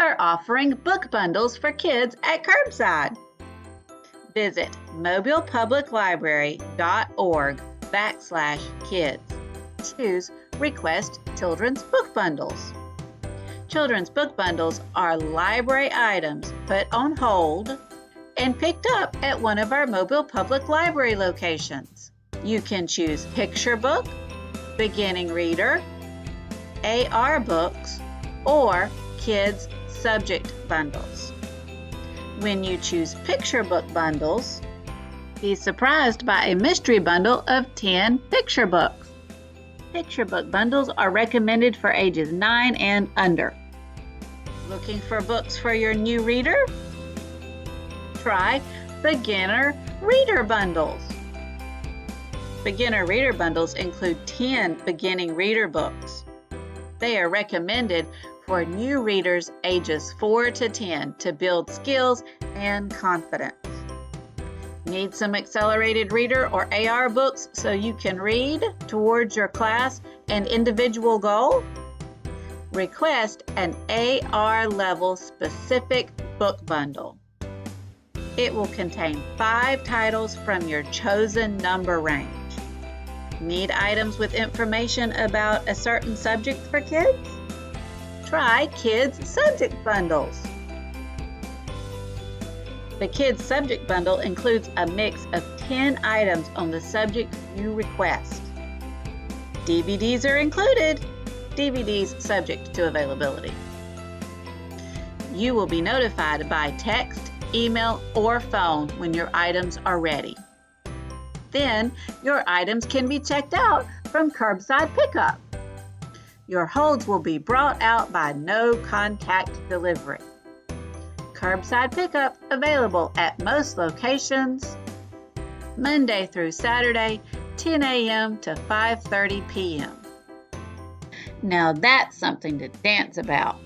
are offering book bundles for kids at Curbside. Visit mobilepubliclibrary.org/kids. Choose Request Children's Book Bundles. Children's book bundles are library items put on hold and picked up at one of our Mobile Public Library locations. You can choose picture book, beginning reader, AR books, or kids subject bundles. When you choose picture book bundles, be surprised by a mystery bundle of 10 picture books. Picture book bundles are recommended for ages 9 and under. Looking for books for your new reader? Try beginner reader bundles. Beginner reader bundles include 10 beginning reader books. They are recommended for new readers ages 4 to 10 to build skills and confidence. Need some accelerated reader or AR books so you can read towards your class and individual goal? Request an AR level specific book bundle. It will contain 5 titles from your chosen number range. Need items with information about a certain subject for kids? Try Kids Subject Bundles. The Kids Subject Bundle includes a mix of 10 items on the subject you request. DVDs are included. DVDs subject to availability. You will be notified by text, email, or phone when your items are ready. Then, your items can be checked out from curbside pickup. Your holds will be brought out by no contact delivery. Curbside pickup available at most locations, Monday through Saturday, 10 a.m. to 5:30 p.m. Now that's something to dance about.